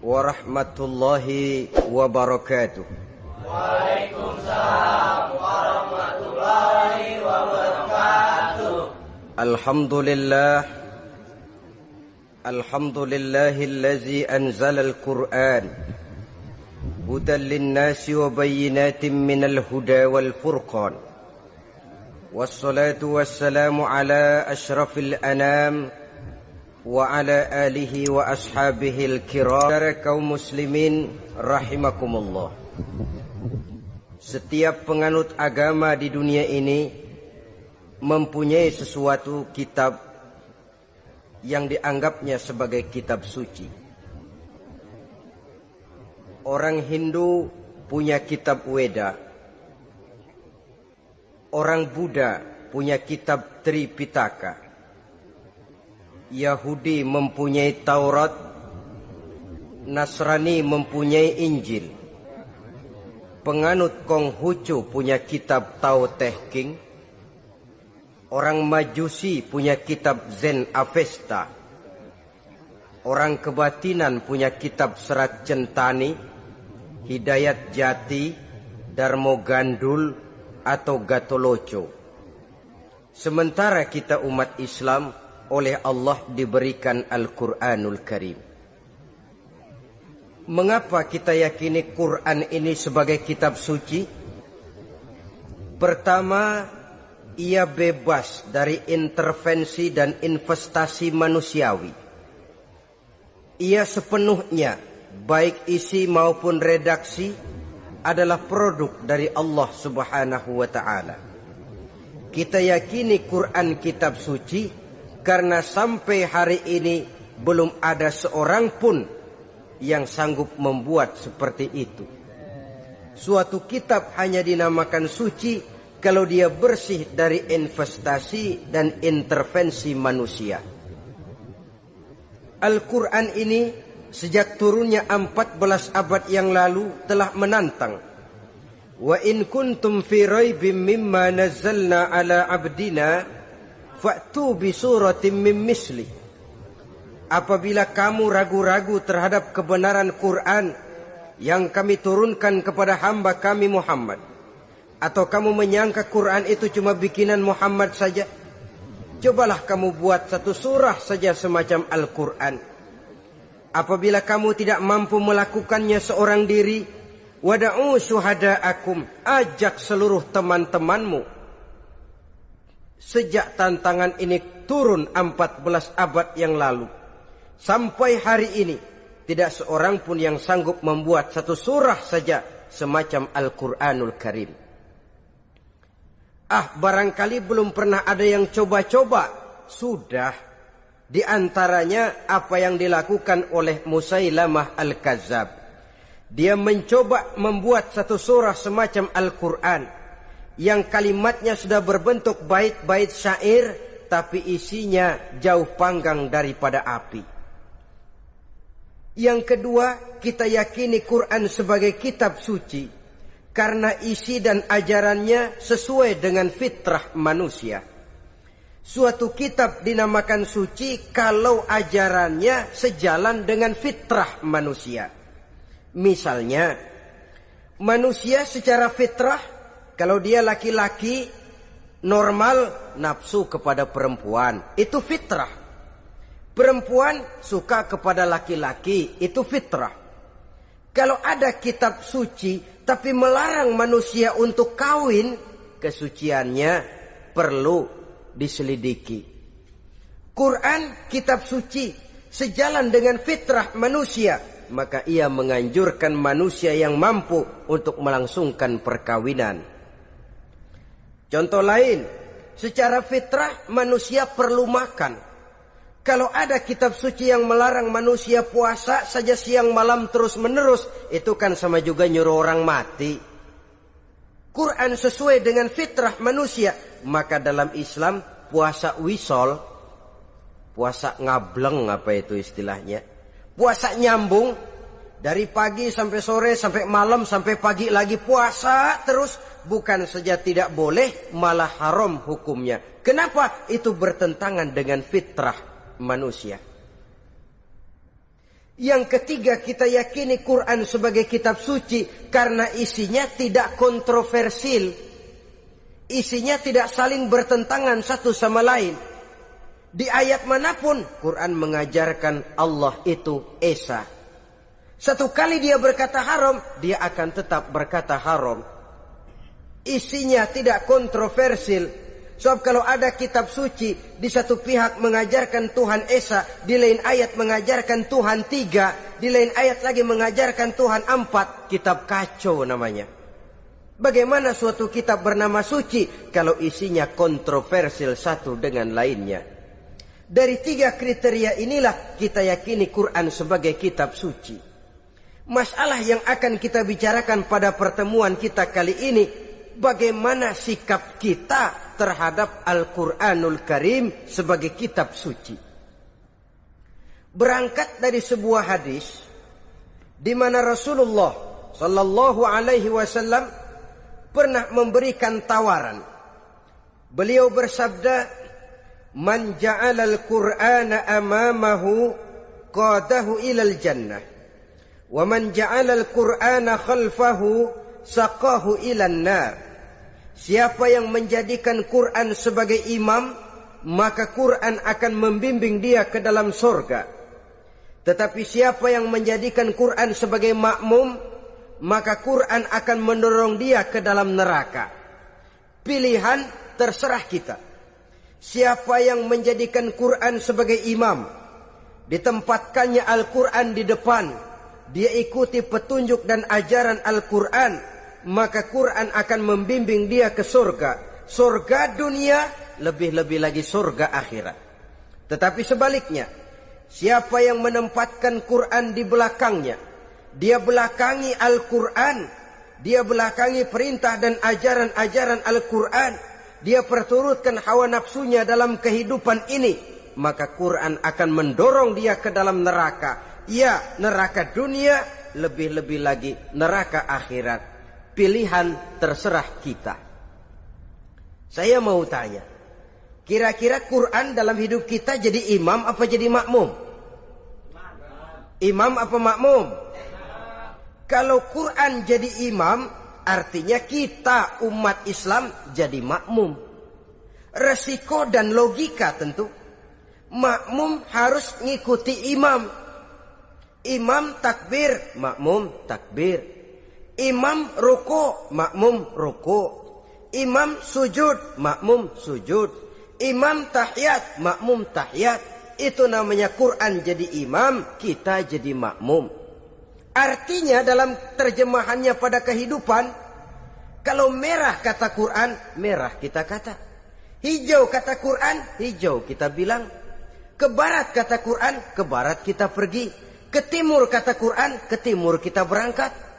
warahmatullahi wabarakatuh. Waalaikumsalam warahmatullahi wabarakatuh. Alhamdulillahillazi anzala al-Qur'an hudan linnasi wa bayyinatin minal huda wal furqan. Wassalatu wassalamu ala asyrafil anam wa ala alihi wa ashabihil kiram. Kaum muslimin rahimakumullah. Setiap penganut agama di dunia ini mempunyai sesuatu kitab yang dianggapnya sebagai kitab suci. Orang Hindu punya kitab Weda. Orang Buddha punya kitab Tripitaka. Yahudi mempunyai Taurat. Nasrani mempunyai Injil. Penganut Konghucu punya kitab Tao Te Ching. Orang Majusi punya kitab Zen Avesta. Orang kebatinan punya kitab Serat Centani, Hidayat Jati, Darmo Gandul, atau Gatoloco. Sementara kita umat Islam oleh Allah diberikan Al-Quranul Karim. Mengapa kita yakini Quran ini sebagai kitab suci? Pertama, ia bebas dari intervensi dan investasi manusiawi. Ia sepenuhnya, baik isi maupun redaksi, adalah produk dari Allah Subhanahu wa ta'ala. Kita yakini Quran kitab suci karena sampai hari ini belum ada seorang pun yang sanggup membuat seperti itu. Suatu kitab hanya dinamakan suci kalau dia bersih dari investasi dan intervensi manusia. Al-Quran ini sejak turunnya 14 abad yang lalu telah menantang. Wa in kuntum fi raibim mimma nazzalna ala abdina fa'tu bi suratin min misli. Apabila kamu ragu-ragu terhadap kebenaran Quran yang kami turunkan kepada hamba kami Muhammad, atau kamu menyangka Quran itu cuma bikinan Muhammad saja, cobalah kamu buat satu surah saja semacam Al-Quran. Apabila kamu tidak mampu melakukannya seorang diri, wada'u syuhada'akum, ajak seluruh teman-temanmu. Sejak tantangan ini turun 14 abad yang lalu, sampai hari ini, tidak seorang pun yang sanggup membuat satu surah saja semacam Al-Quranul Karim. Barangkali belum pernah ada yang coba-coba. Sudah. Di antaranya apa yang dilakukan oleh Musailamah Al-Kazzab. Dia mencoba membuat satu surah semacam Al-Quran yang kalimatnya sudah berbentuk bait-bait syair, tapi isinya jauh panggang daripada api. Yang kedua, kita yakini Quran sebagai kitab suci karena isi dan ajarannya sesuai dengan fitrah manusia. Suatu kitab dinamakan suci kalau ajarannya sejalan dengan fitrah manusia. Misalnya, manusia secara fitrah, kalau dia laki-laki normal nafsu kepada perempuan, itu fitrah. Perempuan suka kepada laki-laki, itu fitrah. Kalau ada kitab suci tapi melarang manusia untuk kawin, kesuciannya perlu diselidiki. Quran kitab suci sejalan dengan fitrah manusia, maka ia menganjurkan manusia yang mampu untuk melangsungkan perkawinan. Contoh lain, secara fitrah manusia perlu makan. Kalau ada kitab suci yang melarang manusia puasa saja siang malam terus menerus, itu kan sama juga nyuruh orang mati. Quran sesuai dengan fitrah manusia, maka dalam Islam puasa wisol, puasa ngableng, apa itu istilahnya, puasa nyambung dari pagi sampai sore sampai malam sampai pagi lagi puasa terus, bukan saja tidak boleh, malah haram hukumnya. Kenapa? Itu bertentangan dengan fitrah manusia. Yang ketiga, kita yakini Quran sebagai kitab suci karena isinya tidak kontroversial. Isinya tidak saling bertentangan satu sama lain. Di ayat manapun Quran mengajarkan Allah itu Esa. Satu kali dia berkata haram, dia akan tetap berkata haram. Isinya tidak kontroversial. Sebab kalau ada kitab suci, di satu pihak mengajarkan Tuhan Esa, di lain ayat mengajarkan Tuhan 3, di lain ayat lagi mengajarkan Tuhan 4, kitab kacau namanya. Bagaimana suatu kitab bernama suci kalau isinya kontroversial satu dengan lainnya? Dari 3 kriteria inilah kita yakini Quran sebagai kitab suci. Masalah yang akan kita bicarakan pada pertemuan kita kali ini, bagaimana sikap kita terhadap Al-Quranul Karim sebagai kitab suci. Berangkat dari sebuah hadis di mana Rasulullah sallallahu alaihi wasallam pernah memberikan tawaran. Beliau bersabda, "Man ja'ala al-Qur'ana amamahu qadahu ilal jannah, wa man ja'ala al-Qur'ana khalfahu saqahu ilan nar." Siapa yang menjadikan Quran sebagai imam, maka Quran akan membimbing dia ke dalam surga. Tetapi siapa yang menjadikan Quran sebagai makmum, maka Quran akan mendorong dia ke dalam neraka. Pilihan terserah kita. Siapa yang menjadikan Quran sebagai imam, ditempatkannya Al-Quran di depan, dia ikuti petunjuk dan ajaran Al-Quran, maka Quran akan membimbing dia ke surga. Surga dunia, lebih-lebih lagi surga akhirat. Tetapi sebaliknya, siapa yang menempatkan Quran di belakangnya, dia belakangi Al-Quran, dia belakangi perintah dan ajaran-ajaran Al-Quran, dia perturutkan hawa nafsunya dalam kehidupan ini, maka Quran akan mendorong dia ke dalam neraka. Ya, neraka dunia, lebih-lebih lagi neraka akhirat. Pilihan terserah kita. Saya mau tanya, kira-kira Quran dalam hidup kita jadi imam apa jadi makmum? Imam apa makmum? Kalau Quran jadi imam, artinya kita umat Islam jadi makmum. Resiko dan logika tentu. Makmum harus ngikuti imam. Imam takbir, makmum takbir. Imam ruku, makmum ruku. Imam sujud, makmum sujud. Imam tahiyat, makmum tahiyat. Itu namanya Quran jadi imam, kita jadi makmum. Artinya dalam terjemahannya pada kehidupan, kalau merah kata Quran, merah kita kata. Hijau kata Quran, hijau kita bilang. Ke barat kata Quran, ke barat kita pergi. Ke timur kata Quran, ke timur kita berangkat.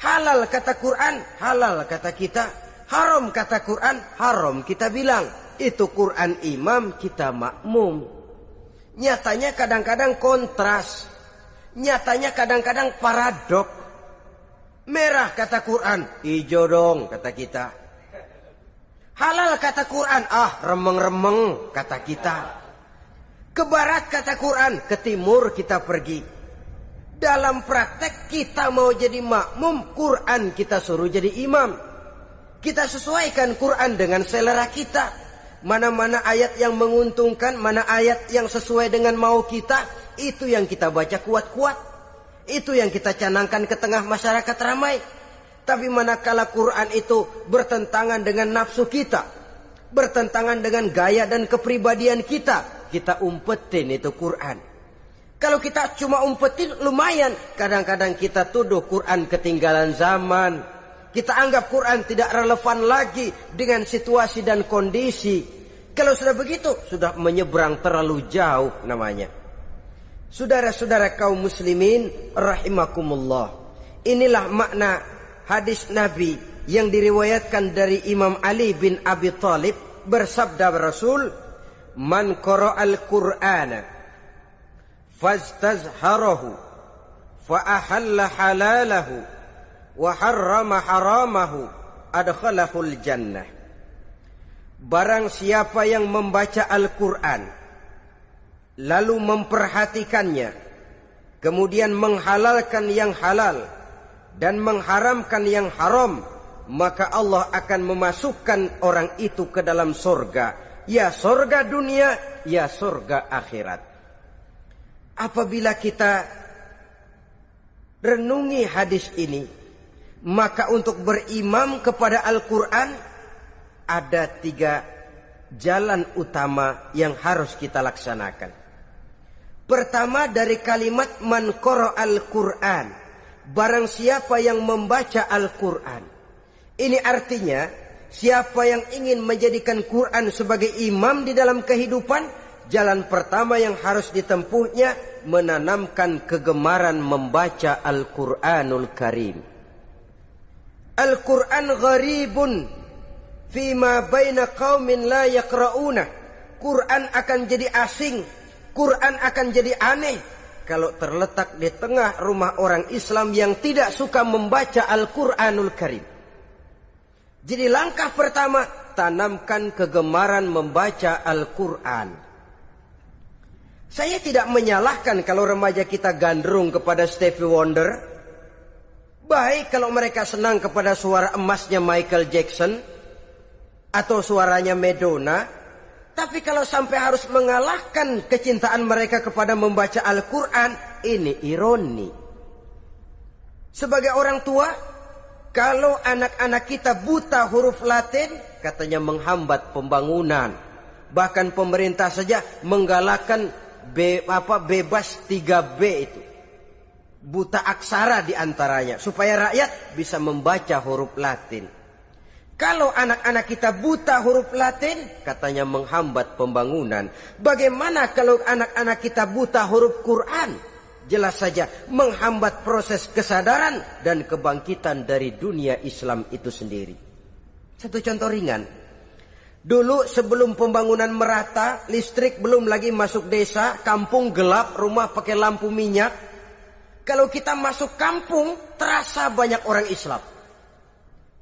Halal kata Quran, halal kata kita. Haram kata Quran, haram kita bilang. Itu Quran imam, kita makmum. Nyatanya kadang-kadang kontras. Nyatanya kadang-kadang paradok. Merah kata Quran, hijau dong kata kita. Halal kata Quran, remeng-remeng kata kita. Ke barat kata Quran, ke timur kita pergi. Dalam praktek kita mau jadi makmum, Quran kita suruh jadi imam. Kita sesuaikan Quran dengan selera kita. Mana-mana ayat yang menguntungkan, mana ayat yang sesuai dengan mau kita, itu yang kita baca kuat-kuat. Itu yang kita canangkan ke tengah masyarakat ramai. Tapi manakala Quran itu bertentangan dengan nafsu kita, bertentangan dengan gaya dan kepribadian kita, kita umpetin itu Quran. Kalau kita cuma umpetin lumayan, kadang-kadang kita tuduh Quran ketinggalan zaman. Kita anggap Quran tidak relevan lagi dengan situasi dan kondisi. Kalau sudah begitu, sudah menyeberang terlalu jauh namanya. Saudara-saudara kaum muslimin rahimakumullah. Inilah makna hadis Nabi yang diriwayatkan dari Imam Ali bin Abi Thalib, bersabda Rasul, "Man qara'al Qur'ana fastazharahu fa ahalla halalahu wa harrama haramahu adkhalahul jannah." Barang siapa yang membaca Al-Quran lalu memperhatikannya, kemudian menghalalkan yang halal dan mengharamkan yang haram, maka Allah akan memasukkan orang itu ke dalam surga, ya surga dunia, ya surga akhirat. Apabila kita renungi hadis ini, maka untuk berimam kepada Al-Quran ada 3 jalan utama yang harus kita laksanakan. Pertama, dari kalimat man qara al-Quran, barang siapa yang membaca Al-Quran. Ini artinya siapa yang ingin menjadikan Quran sebagai imam di dalam kehidupan, jalan pertama yang harus ditempuhnya menanamkan kegemaran membaca Al-Quranul Karim. Al-Quran gharibun fima baina qaumin la yaqra'una. Quran akan jadi asing, Quran akan jadi aneh kalau terletak di tengah rumah orang Islam yang tidak suka membaca Al-Quranul Karim. Jadi langkah pertama, tanamkan kegemaran membaca Al-Quran. Saya tidak menyalahkan kalau remaja kita gandrung kepada Stevie Wonder. Baik kalau mereka senang kepada suara emasnya Michael Jackson atau suaranya Madonna. Tapi kalau sampai harus mengalahkan kecintaan mereka kepada membaca Al-Quran, ini ironi. Sebagai orang tua, kalau anak-anak kita buta huruf Latin, katanya menghambat pembangunan. Bahkan pemerintah saja menggalakkan bebas 3B itu. Buta aksara diantaranya, supaya rakyat bisa membaca huruf Latin. Kalau anak-anak kita buta huruf Latin, katanya menghambat pembangunan. Bagaimana kalau anak-anak kita buta huruf Quran? Jelas saja menghambat proses kesadaran dan kebangkitan dari dunia Islam itu sendiri. Satu contoh ringan. Dulu sebelum pembangunan merata, listrik belum lagi masuk desa, kampung gelap, rumah pakai lampu minyak. Kalau kita masuk kampung, terasa banyak orang Islam.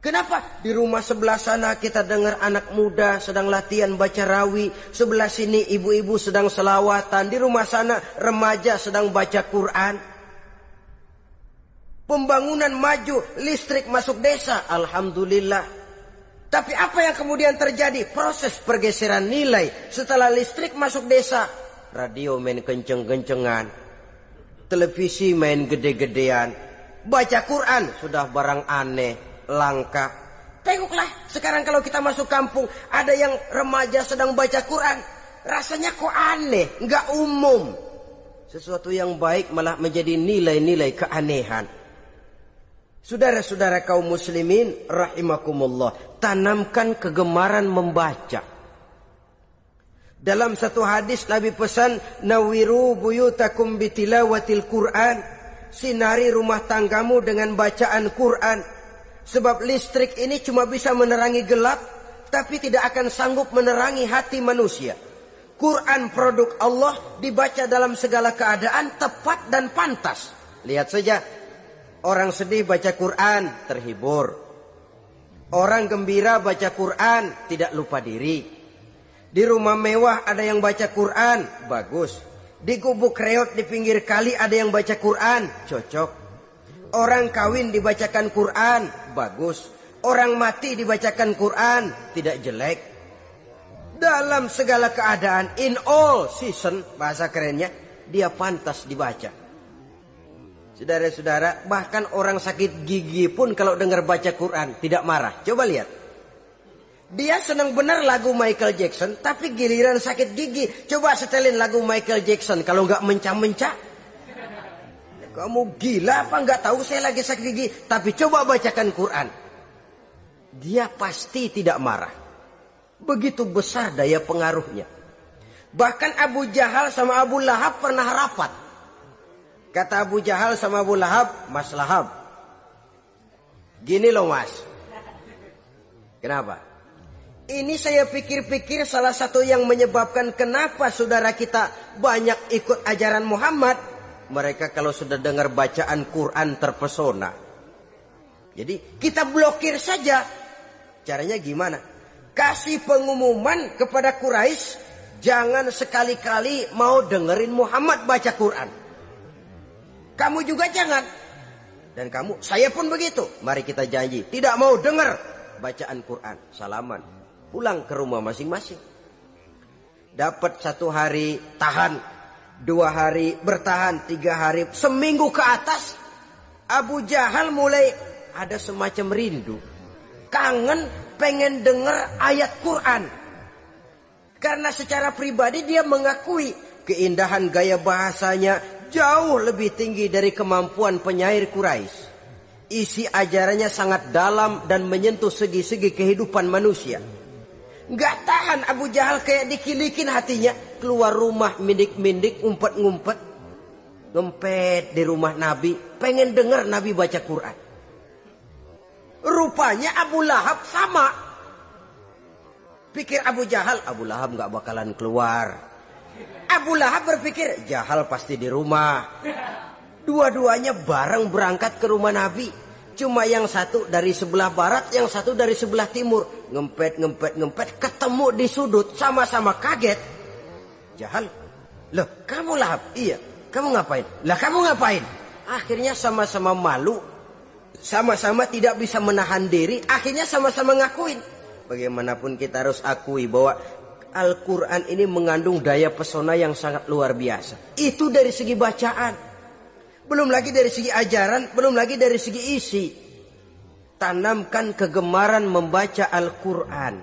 Kenapa? Di rumah sebelah sana kita dengar anak muda sedang latihan baca rawi. Sebelah sini ibu-ibu sedang selawatan. Di rumah sana remaja sedang baca Quran. Pembangunan maju, listrik masuk desa. Alhamdulillah. Tapi apa yang kemudian terjadi? Proses pergeseran nilai. Setelah listrik masuk desa, radio main kenceng-kencengan, televisi main gede-gedean, baca Quran sudah barang aneh, langka. Tengoklah sekarang kalau kita masuk kampung, ada yang remaja sedang baca Quran, rasanya kok aneh, nggak umum. Sesuatu yang baik malah menjadi nilai-nilai keanehan. Saudara-saudara kaum muslimin rahimakumullah, tanamkan kegemaran membaca. Dalam satu hadis Nabi pesan, nawiru buyutakum bitilawatil Quran, sinari rumah tanggamu dengan bacaan Quran. Sebab listrik ini cuma bisa menerangi gelap, tapi tidak akan sanggup menerangi hati manusia. Quran produk Allah, dibaca dalam segala keadaan, tepat dan pantas. Lihat saja, orang sedih baca Quran, terhibur. Orang gembira baca Quran, tidak lupa diri. Di rumah mewah ada yang baca Quran, bagus. Di gubuk reot di pinggir kali ada yang baca Quran, cocok. Orang kawin dibacakan Quran, bagus. Orang mati dibacakan Quran, tidak jelek. Dalam segala keadaan, in all season, bahasa kerennya, dia pantas dibaca. Saudara-saudara, bahkan orang sakit gigi pun kalau dengar baca Quran tidak marah. Coba lihat. Dia senang benar lagu Michael Jackson, tapi giliran sakit gigi, coba setelin lagu Michael Jackson. Kalau nggak mencah-mencah, kamu gila apa nggak tahu saya lagi sakit gigi, tapi coba bacakan Quran. Dia pasti tidak marah. Begitu besar daya pengaruhnya. Bahkan Abu Jahal sama Abu Lahab pernah rapat. Kata Abu Jahal sama Abu Lahab, Mas Lahab, gini loh mas. Kenapa? Ini saya pikir-pikir salah satu yang menyebabkan kenapa saudara kita banyak ikut ajaran Muhammad. Mereka kalau sudah dengar bacaan Quran terpesona. Jadi kita blokir saja. Caranya gimana? Kasih pengumuman kepada Quraisy, jangan sekali-kali mau dengerin Muhammad baca Quran. Kamu juga jangan. Dan kamu, saya pun begitu. Mari kita janji, tidak mau dengar bacaan Quran. Salaman, pulang ke rumah masing-masing. Dapat 1 hari tahan, 2 hari bertahan, 3 hari, seminggu ke atas. Abu Jahal mulai ada semacam rindu. Kangen pengen dengar ayat Quran. Karena secara pribadi dia mengakui keindahan gaya bahasanya jauh lebih tinggi dari kemampuan penyair Quraisy. Isi ajarannya sangat dalam dan menyentuh segi-segi kehidupan manusia. Gak tahan Abu Jahal kayak dikilikin hatinya. Keluar rumah mindik-mindik, ngumpet-ngumpet. Ngempet di rumah Nabi. Pengen dengar Nabi baca Quran. Rupanya Abu Lahab sama. Pikir Abu Lahab gak bakalan keluar. Abu Lahab berpikir, Jahal pasti di rumah. Dua-duanya bareng berangkat ke rumah Nabi. Cuma yang satu dari sebelah barat, yang satu dari sebelah timur. Ngempet, ketemu di sudut, sama-sama kaget. Jahal, loh kamu Lahab? Iya, kamu ngapain? Lah kamu ngapain? Akhirnya sama-sama malu. Sama-sama tidak bisa menahan diri. Akhirnya sama-sama ngakuin. Bagaimanapun kita harus akui bahwa Al-Quran ini mengandung daya pesona yang sangat luar biasa. Itu dari segi bacaan. Belum lagi dari segi ajaran. Belum lagi dari segi isi. Tanamkan kegemaran membaca Al-Quran.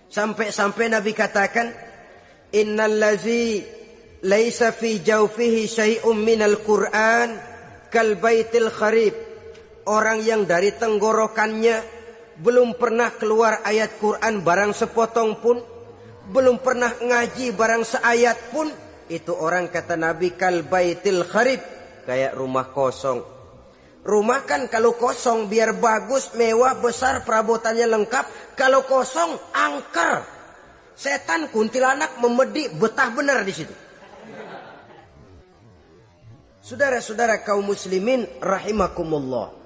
Sampai-sampai Nabi katakan, Innallazi laisa fi jawfihi syai'um minal Quran kal baitil kharib. Orang yang dari tenggorokannya belum pernah keluar ayat Quran barang sepotong pun, belum pernah ngaji barang seayat pun, itu orang kata Nabi kal baitil kharib, kayak rumah kosong. Rumah kan kalau kosong biar bagus, mewah, besar, perabotannya lengkap. Kalau kosong angker. Setan kuntilanak memedi betah benar di situ. Saudara-saudara kaum muslimin rahimakumullah.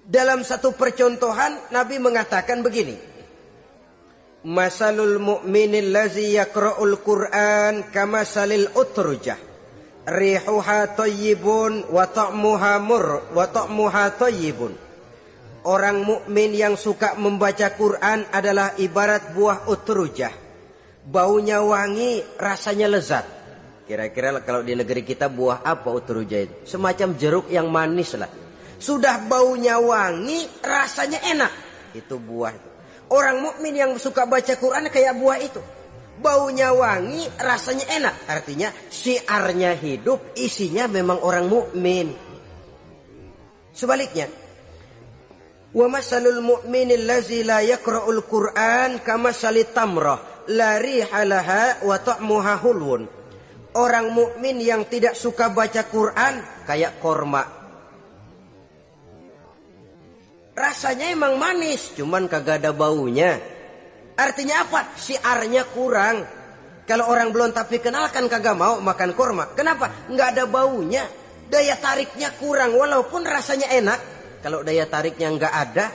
Dalam satu percontohan Nabi mengatakan begini. Masalul mu'minil lazi yaqra'ul Qur'an kamasalil utrujah. Rihuha thayyibun wa ta'muha thayyibun. Orang mukmin yang suka membaca Quran adalah ibarat buah utrujah. Baunya wangi, rasanya lezat. Kira-kira kalau di negeri kita buah apa utrujah itu? Semacam jeruk yang manis lah. Sudah baunya wangi, rasanya enak. Itu buah itu. Orang mukmin yang suka baca Quran kayak buah itu. Baunya wangi, rasanya enak. Artinya syiarnya hidup, isinya memang orang mukmin. Sebaliknya, wa masalul mu'minil lazi la yaqra'ul Qur'an kamasalit tamrah la riha laha wa ta'muha hulwun. Orang mukmin yang tidak suka baca Quran kayak korma. Rasanya emang manis, cuman kagak ada baunya. Artinya apa? Syiarnya kurang. Kalau orang belum tapi kenal kan kagak mau makan kurma. Kenapa? Nggak ada baunya. Daya tariknya kurang, walaupun rasanya enak. Kalau daya tariknya nggak ada,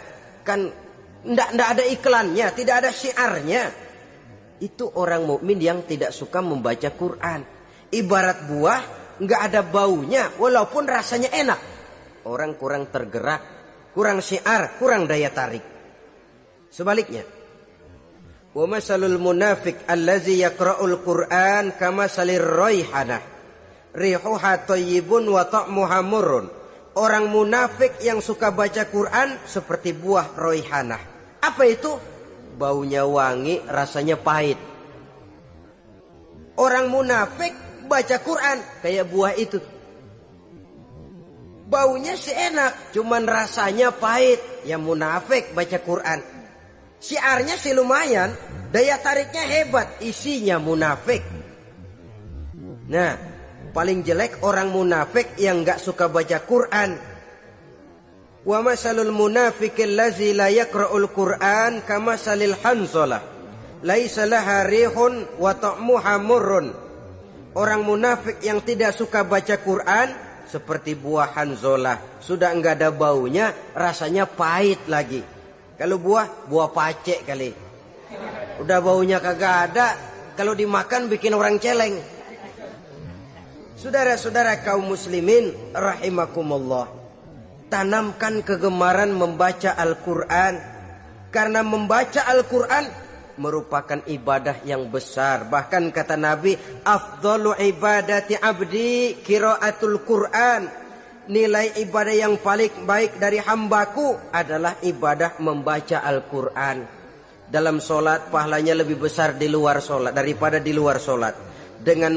kan nggak ada iklannya, tidak ada syiarnya. Itu orang mukmin yang tidak suka membaca Quran. Ibarat buah, nggak ada baunya, walaupun rasanya enak. Orang kurang tergerak. Kurang syiar, kurang daya tarik. Sebaliknya, wa masalul munafiq allazi yaqra'ul Qur'an kamasalir raihanah rihuha thayyibun wa ta'muha murrun. Orang munafik yang suka baca Quran seperti buah raihanah. Apa itu? Baunya wangi, rasanya pahit. Orang munafik baca Quran kayak buah itu. Baunya sih enak, cuman rasanya pahit. Yang munafik baca Quran. Syiarnya sih lumayan, daya tariknya hebat, isinya munafik. Nah, paling jelek orang munafik yang gak suka baca Quran. Wa masalul munafiqil lazi la yaqra'ul Qur'an kamasalil hanzalah laisa laha rihun wa ta'muha murrun. Orang munafik yang tidak suka baca Quran seperti buah hanzolah, sudah enggak ada baunya, rasanya pahit lagi. Kalau buah pacek kali. Udah baunya kagak ada, kalau dimakan bikin orang celeng. Saudara-saudara kaum muslimin rahimakumullah, tanamkan kegemaran membaca Al-Quran, karena membaca Al-Quran merupakan ibadah yang besar. Bahkan kata Nabi, afdalu ibadati abdi qiraatul Quran. Nilai ibadah yang paling baik dari hambaku adalah ibadah membaca Al-Quran. Dalam solat pahalanya lebih besar di luar solat daripada di luar solat. Dengan